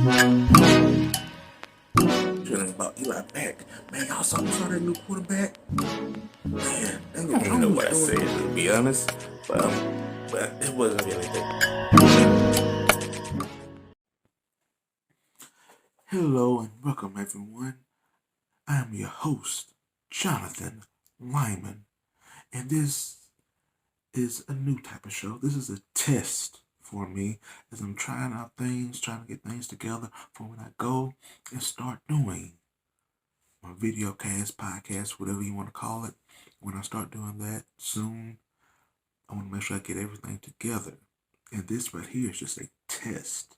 Feeling about Eli back. Man, y'all saw that new quarterback? Man, I don't even know what I said, to be honest. But it wasn't anything. Hello and welcome, everyone. I am your host, Jonathan Lyman, and this is a new type of show. This is a test for me as I'm trying out things, trying to get things together for when I go and start doing my video cast, podcast, whatever you want to call it. When I start doing that soon, I want to make sure I get everything together. And this right here is just a test.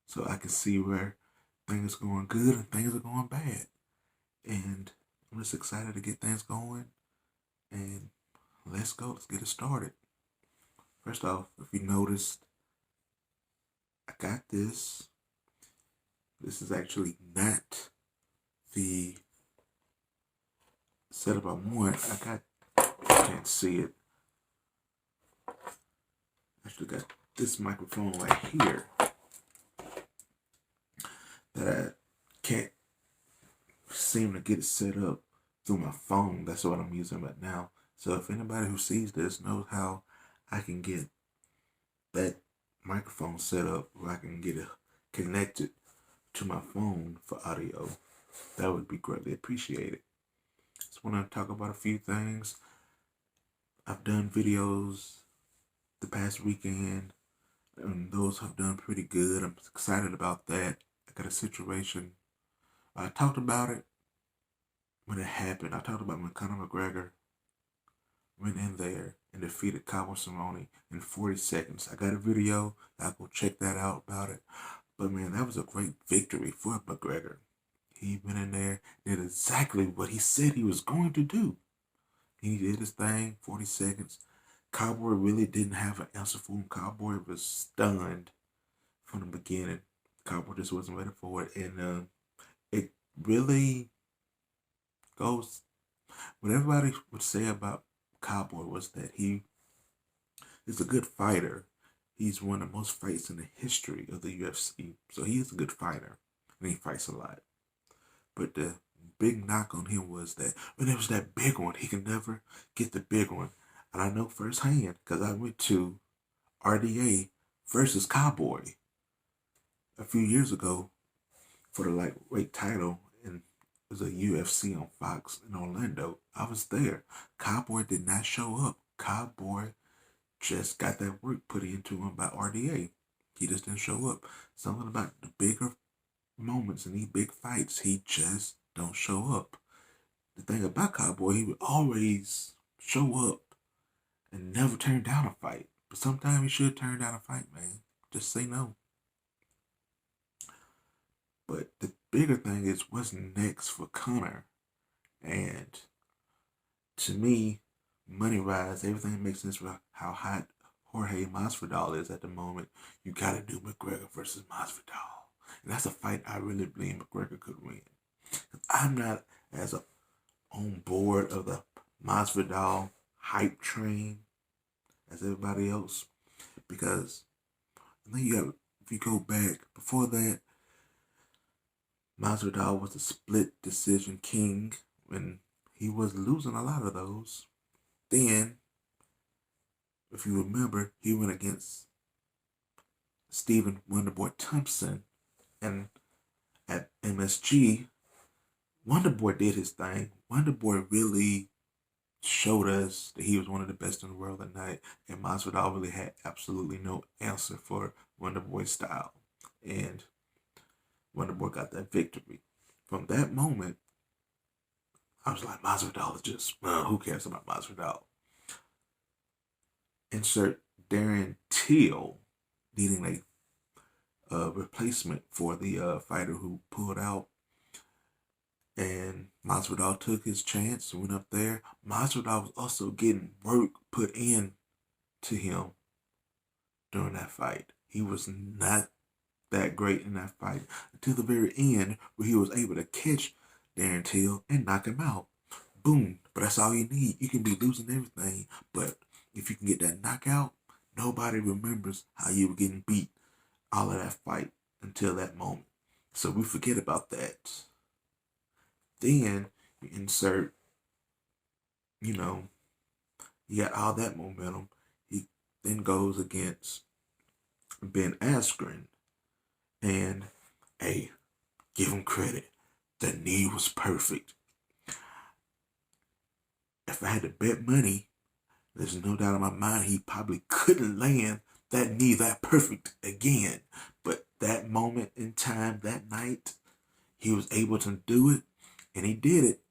So I can see where things are going good and things are going bad. And I'm just excited to get things going. And let's go. Let's get it started. First off, if you noticed, I got this. This is actually not the setup I want. I can't see it. Actually got this microphone right here that I can't seem to get it set up through my phone. That's what I'm using right now. So if anybody who sees this knows how I can get that microphone set up where I can get it connected to my phone for audio, that would be greatly appreciated. Just want to talk about a few things. I've done videos the past weekend, and those have done pretty good. I'm excited about that. I got a situation. I talked about it when it happened. I talked about when Conor McGregor went in there and defeated Cabo Cerrone in 40 seconds. I got a video. I'll go check that out about it. But man, that was a great victory for McGregor. He went in there, did exactly what he said he was going to do. He did his thing, 40 seconds. Cowboy really didn't have an answer for him. Cowboy was stunned from the beginning. Cowboy just wasn't ready for it. And it really goes, what everybody would say about Cowboy was that he is a good fighter. He's won the most fights in the history of the UFC. So he is a good fighter. And he fights a lot. But the big knock on him was that when it was that big one, he can never get the big one. And I know firsthand because I went to RDA versus Cowboy a few years ago for the lightweight title, and it was a UFC on Fox in Orlando. I was there. Cowboy did not show up. Cowboy just got that work put into him by RDA. He just didn't show up. Something about the bigger moments in these big fights, he just don't show up. The thing about Cowboy, he would always show up and never turn down a fight. But sometimes he should turn down a fight, man. Just say no. But the bigger thing is what's next for Conor. And to me, money-wise, everything makes sense for how hot Jorge Masvidal is at the moment. You got to do McGregor versus Masvidal. And that's a fight I really believe McGregor could win. I'm not as on board of the Masvidal hype train as everybody else, because I think if you go back before that, Masvidal was the split decision king when he was losing a lot of those. Then, if you remember, he went against Stephen Wonderboy Thompson, and at MSG, Wonderboy did his thing. Wonderboy really showed us that he was one of the best in the world that night, and Masvidal really had absolutely no answer for Wonderboy's style. And Wonderboy got that victory. From that moment, I was like, Masvidal is just, who cares about Masvidal? Insert Darren Till needing a replacement for the fighter who pulled out. And Masvidal took his chance and went up there. Masvidal was also getting work put in to him during that fight. He was not that great in that fight until the very end, where he was able to catch Darren Till and knock him out. Boom. But that's all you need. You can be losing everything, but if you can get that knockout, nobody remembers how you were getting beat all of that fight. until that moment. So we forget about that. Then you insert, you know, you got all that momentum. He then goes against Ben Askren. And, hey, give him credit. The knee was perfect. If I had to bet money, there's no doubt in my mind he probably couldn't land that knee that perfect again. But that moment in time, that night, he was able to do it, and he did it.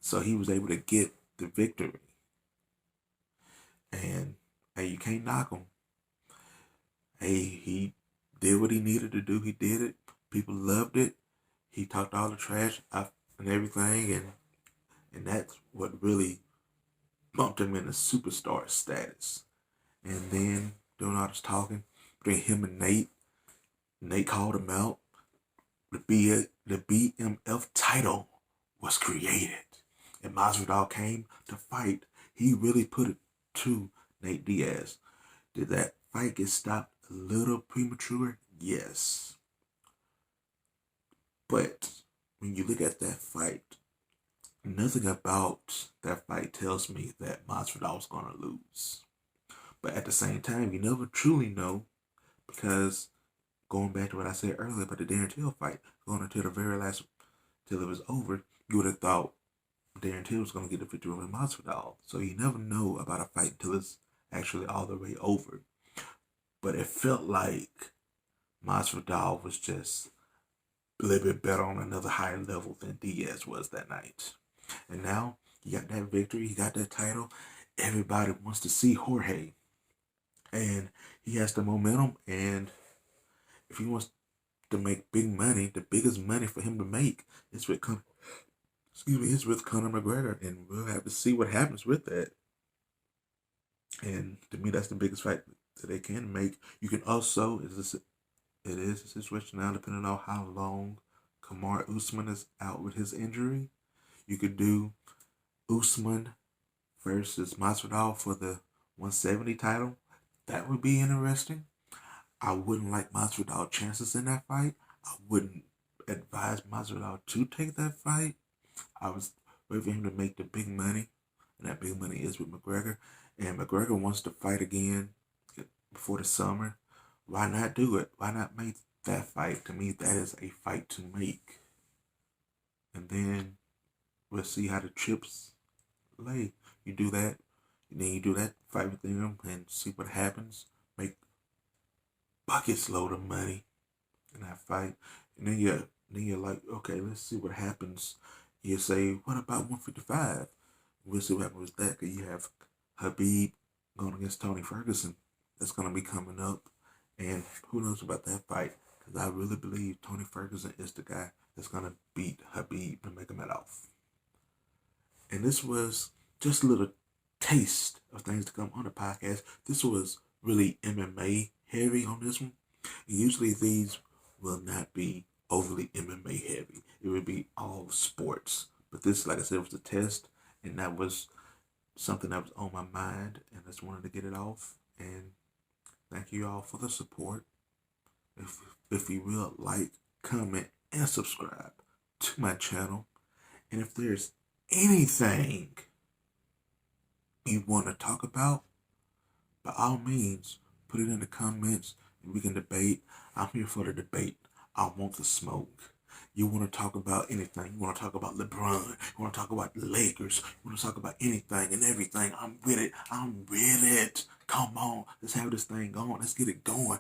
So he was able to get the victory. And, hey, you can't knock him. Hey, he did what he needed to do. He did it. People loved it. He talked all the trash and everything, and that's what really bumped him into superstar status. And then doing all this talking between him and Nate called him out. The BMF title was created, and Masvidal came to fight. He really put it to Nate Diaz. Did that fight get stopped a little premature? Yes. But when you look at that fight, nothing about that fight tells me that Masvidal was going to lose. But at the same time, you never truly know, because going back to what I said earlier about the Darren Till fight, going until the very last, till it was over, you would have thought Darren Till was going to get the victory over Masvidal. So you never know about a fight until it's actually all the way over. But it felt like Masvidal was just a little bit better on another higher level than Diaz was that night. And now he got that victory, he got that title. Everybody wants to see Jorge. And he has the momentum, and if he wants to make big money, the biggest money for him to make is with Conor McGregor, and we'll have to see what happens with that. And to me, that's the biggest fight that they can make. You can also, it is a situation now, depending on how long Kamaru Usman is out with his injury. You could do Usman versus Masvidal for the 170 title. That would be interesting. I wouldn't like Masvidal's chances in that fight. I wouldn't advise Masvidal to take that fight. I was waiting for him to make the big money, and that big money is with McGregor. And McGregor wants to fight again before the summer. Why not do it? Why not make that fight? To me, that is a fight to make. And then we'll see how the chips lay. You do that, and then you do that fight with them and see what happens. Make buckets load of money in that fight. And then you're like, okay, let's see what happens. You say, what about 155? We'll see what happens with that, because you have Khabib going against Tony Ferguson. That's going to be coming up. And who knows about that fight? Because I really believe Tony Ferguson is the guy that's going to beat Khabib to make him head off. And this was just a little taste of things to come on the podcast. This was really MMA heavy on this one. Usually these will not be overly MMA heavy. It would be all sports. But this, like I said, was a test, and that was something that was on my mind, and I just wanted to get it off. And thank you all for the support. If you will, like, comment, and subscribe to my channel. And if there's anything you want to talk about, by all means, put it in the comments and we can debate. I'm here for the debate. I want the smoke. You want to talk about anything. You want to talk about LeBron. You want to talk about the Lakers. You want to talk about anything and everything. I'm with it. I'm with it. Come on. Let's have this thing going. Let's get it going.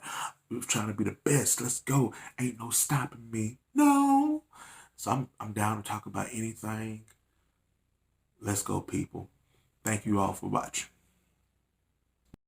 We're trying to be the best. Let's go. Ain't no stopping me. No. So I'm down to talk about anything. Let's go, people. Thank you all for watching.